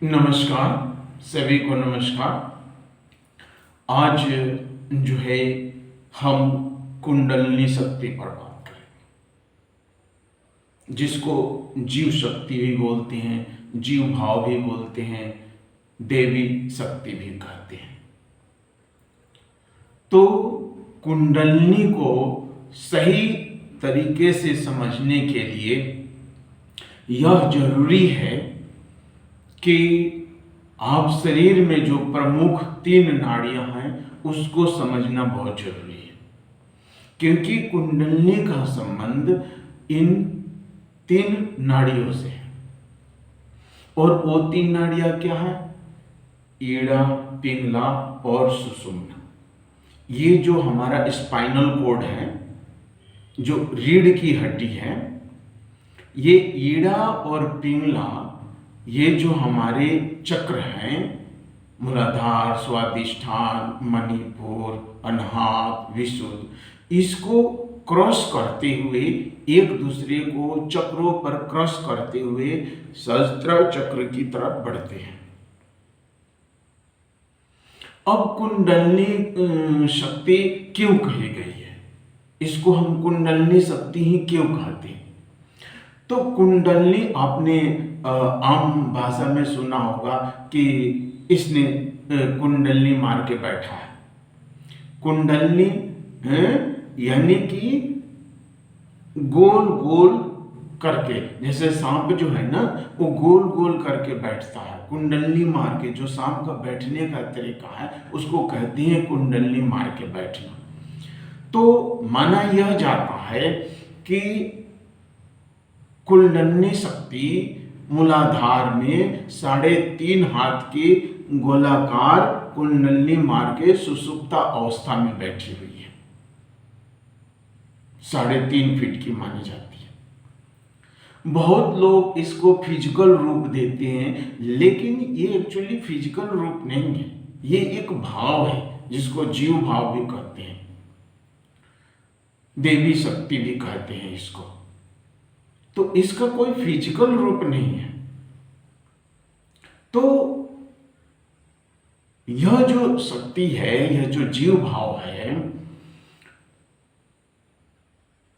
नमस्कार, सभी को नमस्कार। आज जो है हम कुंडलिनी शक्ति पर बात करेंगे, जिसको जीव शक्ति भी बोलते हैं, जीव भाव भी बोलते हैं, देवी शक्ति भी कहते हैं। तो कुंडलिनी को सही तरीके से समझने के लिए यह जरूरी है कि आप शरीर में जो प्रमुख 3 नाड़ियां हैं उसको समझना बहुत जरूरी है, क्योंकि कुंडलिनी का संबंध इन 3 नाड़ियों से है। और वो 3 नाड़ियां क्या है? ईड़ा, पिंगला और सुषुम्ना। ये जो हमारा स्पाइनल कोड है, जो रीढ़ की हड्डी है, ये ईड़ा और पिंगला, ये जो हमारे चक्र हैं, मूलाधार, स्वादिष्ठान, मणिपुर, अनाहत, विशुद्ध, इसको क्रॉस करते हुए, एक दूसरे को चक्रों पर क्रॉस करते हुए सहस्त्र चक्र की तरफ बढ़ते हैं। अब कुंडलिनी शक्ति क्यों कही गई है? इसको हम कुंडलिनी शक्ति ही क्यों कहते हैं? तो कुंडलिनी आपने आम भाषा में सुना होगा कि इसने कुंडलिनी मार के बैठा है। कुंडलिनी यानी कि गोल गोल करके, जैसे सांप जो है ना, वो गोल गोल करके बैठता है। कुंडलिनी मार के, जो सांप का बैठने का तरीका है, उसको कहते हैं कुंडलिनी मार के बैठना। तो माना यह जाता है कि कुंडलिनी शक्ति मूलाधार में 3.5 हाथ की गोलाकार कुंडलिनी मार के सुषुप्ता अवस्था में बैठी हुई है। 3.5 फीट की मानी जाती है। बहुत लोग इसको फिजिकल रूप देते हैं, लेकिन ये एक्चुअली फिजिकल रूप नहीं है। ये एक भाव है, जिसको जीव भाव भी कहते हैं, देवी शक्ति भी कहते हैं इसको। तो इसका कोई फिजिकल रूप नहीं है। तो यह जो शक्ति है, यह जो जीव भाव है,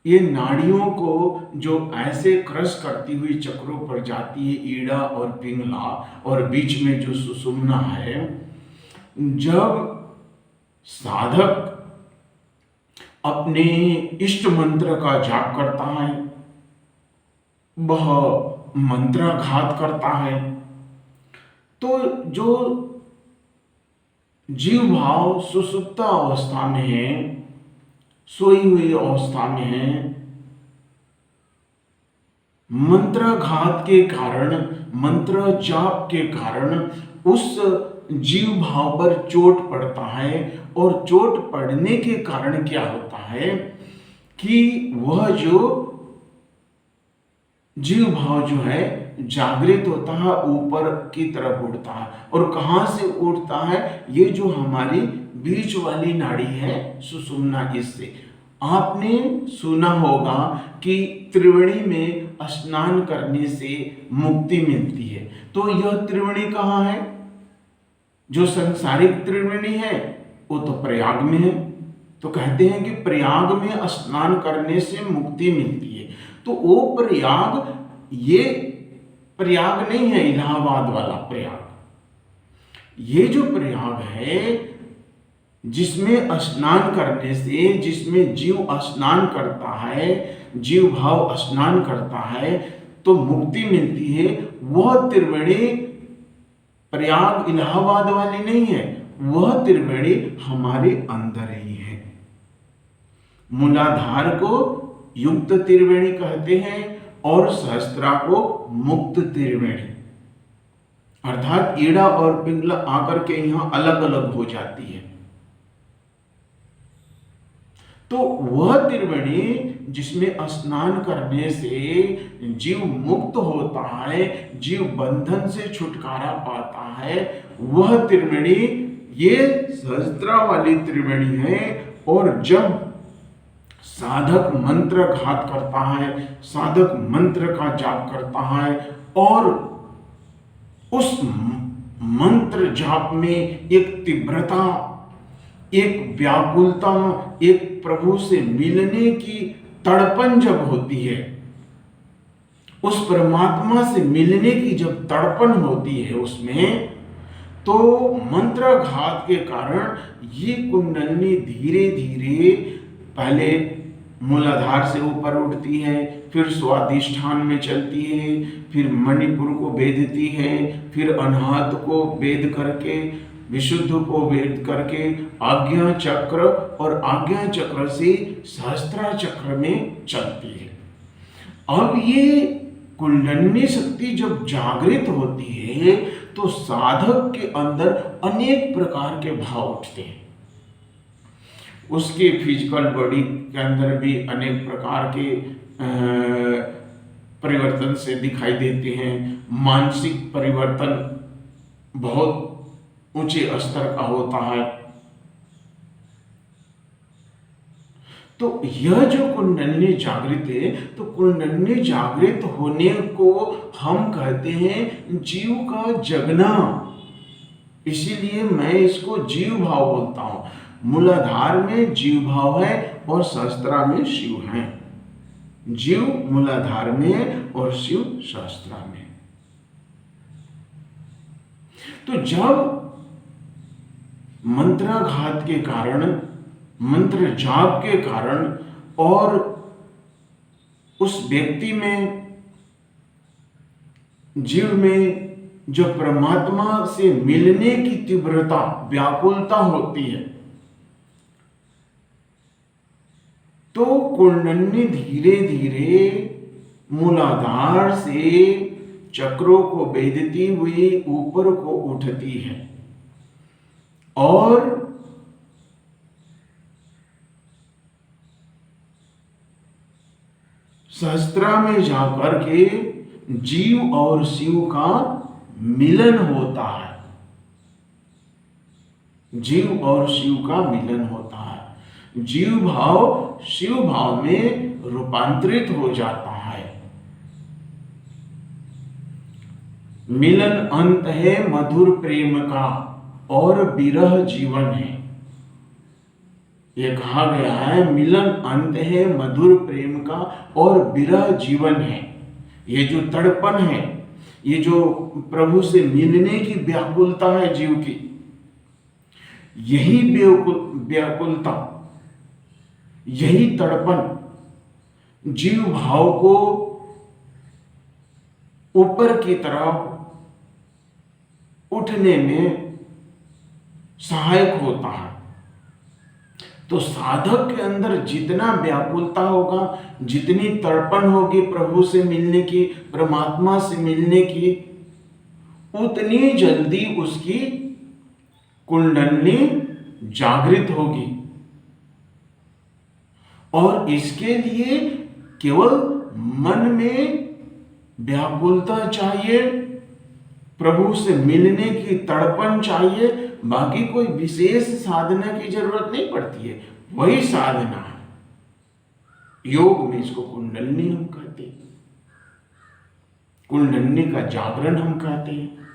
ये नाड़ियों को जो ऐसे क्रश करती हुई चक्रों पर जाती है, ईड़ा और पिंगला, और बीच में जो सुषुम्ना है, जब साधक अपने इष्ट मंत्र का जाप करता है, वह मंत्राघात करता है, तो जो जीव भाव सुषुप्त अवस्था में है, सोई हुई अवस्था में है, मंत्राघात के कारण, मंत्र जाप के कारण उस जीव भाव पर चोट पड़ता है। और चोट पड़ने के कारण क्या होता है कि वह जो जीव भाव जो है जागृत होता है, ऊपर की तरफ उड़ता है। और कहां से उड़ता है? ये जो हमारी बीच वाली नाड़ी है सुषुम्ना, इससे। आपने सुना होगा कि त्रिवेणी में स्नान करने से मुक्ति मिलती है। तो यह त्रिवेणी कहाँ है? जो संसारिक त्रिवेणी है वो तो प्रयाग में है। तो कहते हैं कि प्रयाग में स्नान करने से मुक्ति मिलती है। तो वो प्रयाग, ये प्रयाग नहीं है इलाहाबाद वाला प्रयाग। ये जो प्रयाग है, जिसमें स्नान करने से, जिसमें जीव स्नान करता है, जीव भाव स्नान करता है, तो मुक्ति मिलती है, वह त्रिवेणी प्रयाग इलाहाबाद वाली नहीं है। वह त्रिवेणी हमारे अंदर ही है। मूलाधार को युक्त त्रिवेणी कहते हैं और सहस्त्रा को मुक्त त्रिवेणी, अर्थात ईड़ा और पिंगला आकर के यहां अलग अलग हो जाती है। तो वह त्रिवेणी जिसमें स्नान करने से जीव मुक्त होता है, जीव बंधन से छुटकारा पाता है, वह त्रिवेणी ये सहस्त्रा वाली त्रिवेणी है। और जब साधक मंत्र घात करता है, साधक मंत्र का जाप करता है और उस मंत्र जाप में एक तीव्रता, एक व्याकुलता, एक प्रभु से मिलने की तड़पन जब होती है, उस परमात्मा से मिलने की जब तड़पन होती है उसमें, तो मंत्राघात के कारण ये कुंडलनी धीरे धीरे पहले मूलाधार से ऊपर उठती है, फिर स्वादिष्ठान में चलती है, फिर मणिपुर को भेदती है, फिर अनाहत को भेद करके, विशुद्ध को भेद करके आज्ञा चक्र, और आज्ञा चक्र से सहस्त्रा चक्र में चलती है। अब ये कुंडलिनी शक्ति जब जागृत होती है तो साधक के अंदर अनेक प्रकार के भाव उठते हैं। उसके फिजिकल बॉडी के अंदर भी अनेक प्रकार के परिवर्तन से दिखाई देते हैं। मानसिक परिवर्तन बहुत ऊंचे स्तर का होता है। तो यह जो कुंडलिनी जागृत है, तो कुंडलिनी जागृत होने को हम कहते हैं जीव का जगना। इसीलिए मैं इसको जीव भाव बोलता हूं। मूलाधार में जीव भाव है और सहस्त्रा में शिव है। जीव मूलाधार में और शिव सहस्त्रा में। तो जब मंत्राघात के कारण, मंत्र जाप के कारण, और उस व्यक्ति में, जीव में जब परमात्मा से मिलने की तीव्रता, व्याकुलता होती है, तो कुंडलिनी धीरे धीरे मूलाधार से चक्रों को भेदती हुई ऊपर को उठती है और सहस्त्रा में जाकर के जीव और शिव का मिलन होता है। जीव और शिव का मिलन होता है। जीव भाव शिव भाव में रूपांतरित हो जाता है। मिलन अंत है मधुर प्रेम का और विरह जीवन है। ये कहा गया है मिलन अंत है मधुर प्रेम का और विरह जीवन है। ये जो तड़पन है, ये जो प्रभु से मिलने की व्याकुलता है जीव की, यही व्याकुलता, यही तड़पन जीव भाव को ऊपर की तरफ उठने में सहायक होता है। तो साधक के अंदर जितना व्याकुलता होगा, जितनी तड़पन होगी प्रभु से मिलने की, परमात्मा से मिलने की, उतनी जल्दी उसकी कुंडलिनी जागृत होगी। और इसके लिए केवल मन में व्याकुलता चाहिए, प्रभु से मिलने की तड़पन चाहिए, बाकी कोई विशेष साधना की जरूरत नहीं पड़ती है। वही साधना है। योग में इसको कुंडलिनी हम कहते हैं, कुंडलिनी का जागरण हम कहते हैं।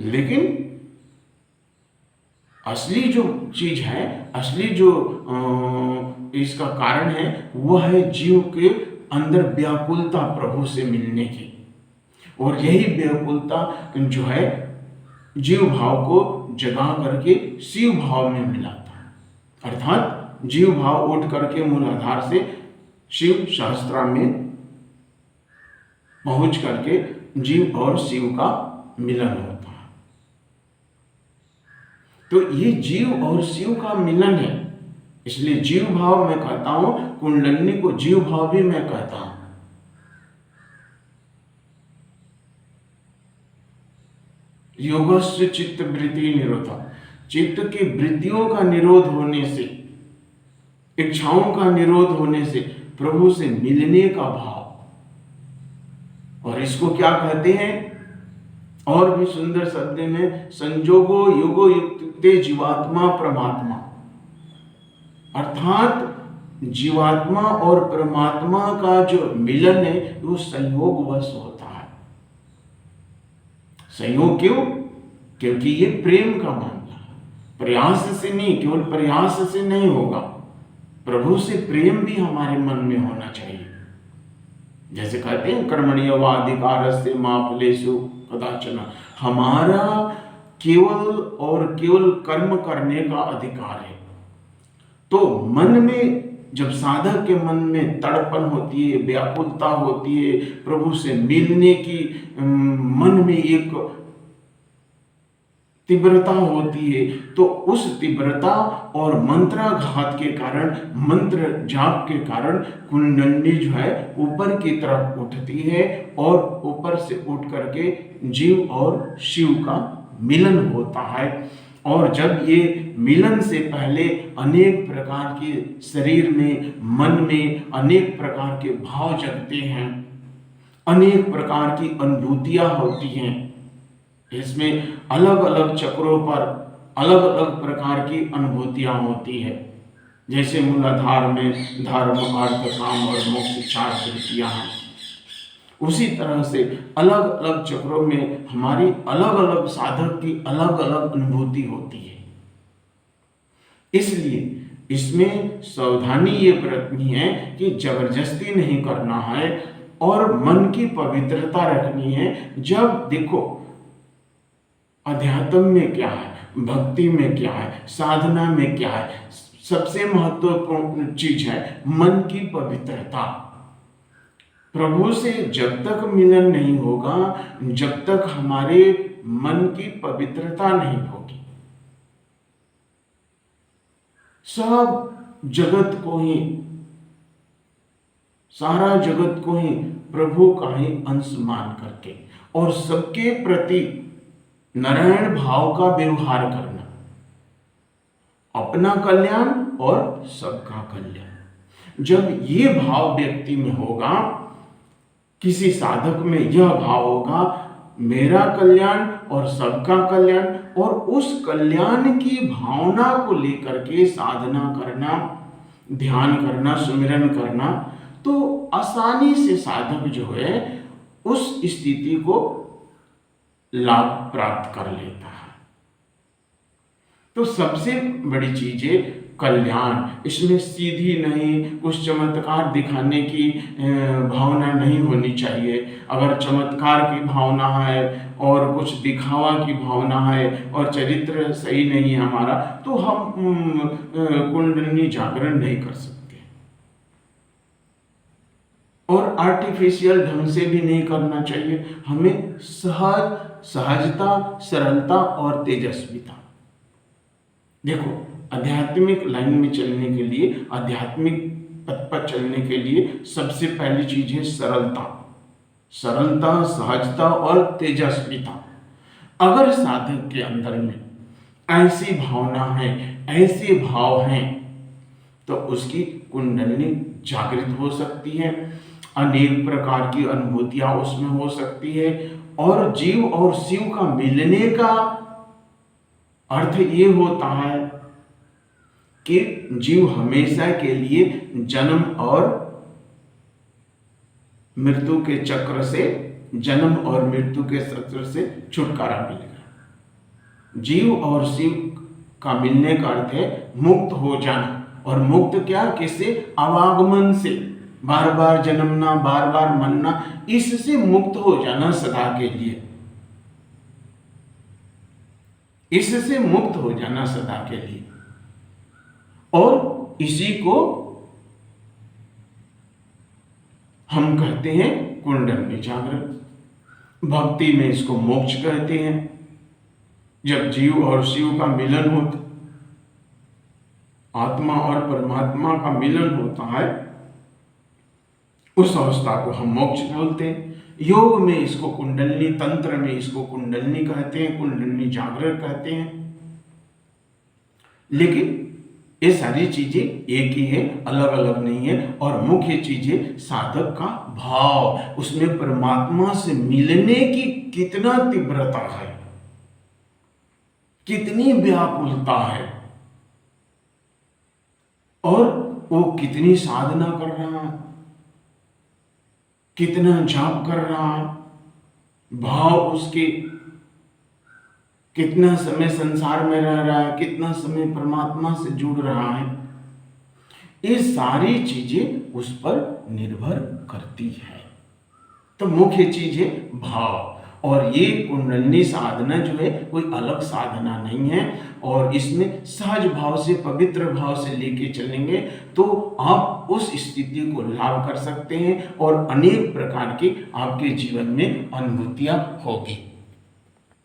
लेकिन असली जो चीज है, असली जो इसका कारण है, वह है जीव के अंदर व्याकुलता प्रभु से मिलने की। और यही व्याकुलता जो है जीव भाव को जगा करके शिव भाव में मिलाता है। अर्थात जीव भाव उठ करके मूलाधार से शिव सहस्त्रा में पहुंच करके जीव और शिव का मिलन होता है। तो ये जीव और शिव का मिलन है। इसलिए जीव भाव मैं कहता हूं, कुंडलिनी को जीव भाव भी मैं कहता हूं। योगस्य चित्त वृत्ति निरोधा, चित्त की वृत्तियों का निरोध होने से, इच्छाओं का निरोध होने से प्रभु से मिलने का भाव। और इसको क्या कहते हैं और भी सुंदर शब्द में, संजोगो योगो युक्ते जीवात्मा परमात्मा। अर्थात जीवात्मा और परमात्मा का जो मिलन है वो संयोगवश होता है। संयोग क्यों? क्योंकि ये प्रेम का मामला है, प्रयास से नहीं, केवल प्रयास से नहीं होगा, प्रभु से प्रेम भी हमारे मन में होना चाहिए। जैसे कहते हैं कर्मण्येवाधिकारस्ते मा फलेषु कदाचन, हमारा केवल और केवल कर्म करने का अधिकार है। तो मन में, जब साधक के मन में तड़पन होती है, व्याकुलता होती है, प्रभु से मिलने की मन में एक तीव्रता होती है, तो उस तीव्रता और मंत्राघात के कारण, मंत्र जाप के कारण कुंडली जो है ऊपर की तरफ उठती है और ऊपर से उठ करके जीव और शिव का मिलन होता है। और जब ये मिलन से पहले अनेक प्रकार के शरीर में, मन में अनेक प्रकार के भाव जगते हैं, अनेक प्रकार की अनुभूतियां होती हैं। इसमें अलग अलग चक्रों पर अलग अलग प्रकार की अनुभूतियां होती है। जैसे मूलाधार में धर्म, अर्थ, काम और मोक्ष 4 वृत्तियां हैं, उसी तरह से अलग अलग चक्रों में हमारी अलग अलग साधक की अलग अलग अनुभूति होती है। इसलिए इसमें सावधानी ये बरतनी है कि जबरदस्ती नहीं करना है और मन की पवित्रता रखनी है। जब देखो अध्यात्म में क्या है, भक्ति में क्या है, साधना में क्या है, सबसे महत्वपूर्ण चीज है मन की पवित्रता। प्रभु से जब तक मिलन नहीं होगा, जब तक हमारे मन की पवित्रता नहीं होगी, सब जगत को ही, सारा जगत को ही प्रभु का ही अंश मान करके और सबके प्रति नारायण भाव का व्यवहार करना, अपना कल्याण और सबका कल्याण। जब ये भाव व्यक्ति में होगा, किसी साधक में यह भाव होगा, मेरा कल्याण और सबका कल्याण, और उस कल्याण की भावना को लेकर के साधना करना, ध्यान करना, सुमिरन करना, तो आसानी से साधक जो है उस स्थिति को लाभ प्राप्त कर लेता है। तो सबसे बड़ी चीज है कल्याण। इसमें सीधी नहीं, कुछ चमत्कार दिखाने की भावना नहीं होनी चाहिए। अगर चमत्कार की भावना है और कुछ दिखावा की भावना है और चरित्र सही नहीं है हमारा, तो हम कुंडलिनी जागरण नहीं कर सकते। और आर्टिफिशियल ढंग से भी नहीं करना चाहिए। हमें सहजता, सरलता और तेजस्विता। देखो, आध्यात्मिक लाइन में चलने के लिए, आध्यात्मिक पथ पर चलने के लिए सबसे पहली चीज है सरलता, सहजता और तेजस्विता। अगर साधक के अंदर में ऐसी भावना है, ऐसे भाव हैं, तो उसकी कुंडलिनी जागृत हो सकती है, अनेक प्रकार की अनुभूतियां उसमें हो सकती है। और जीव और शिव का मिलने का अर्थ ये होता है कि जीव हमेशा के लिए जन्म और मृत्यु के चक्र से, जन्म और मृत्यु के चक्र से छुटकारा मिलेगा। जीव और शिव का मिलने का अर्थ है मुक्त हो जाना। और मुक्त क्या? किससे? आवागमन से, बार बार जन्मना, बार बार मरना, इससे मुक्त हो जाना सदा के लिए, इससे मुक्त हो जाना सदा के लिए। और इसी को हम कहते हैं कुंडलिनी जागरण। भक्ति में इसको मोक्ष कहते हैं। जब जीव और शिव का मिलन होता, आत्मा और परमात्मा का मिलन होता है, उस अवस्था को हम मोक्ष बोलते हैं। योग में इसको कुंडलिनी, तंत्र में इसको कुंडलिनी कहते हैं, कुंडलिनी जागरण कहते हैं। लेकिन ये सारी चीजें एक ही है, अलग अलग नहीं है। और मुख्य चीज है साधक का भाव, उसमें परमात्मा से मिलने की कितना तीव्रता है, कितनी व्याकुलता है, और वो कितनी साधना कर रहा है, कितना जाप कर रहा है, भाव उसके कितना समय संसार में रह रहा है, कितना समय परमात्मा से जुड़ रहा है, ये सारी चीजें उस पर निर्भर करती है। तो मुख्य चीज है भाव। और ये कुंडलिनी साधना जो है कोई अलग साधना नहीं है, और इसमें सहज भाव से, पवित्र भाव से लेके चलेंगे तो आप उस स्थिति को लाभ कर सकते हैं और अनेक प्रकार की आपके जीवन में अनुभूतियां होगी।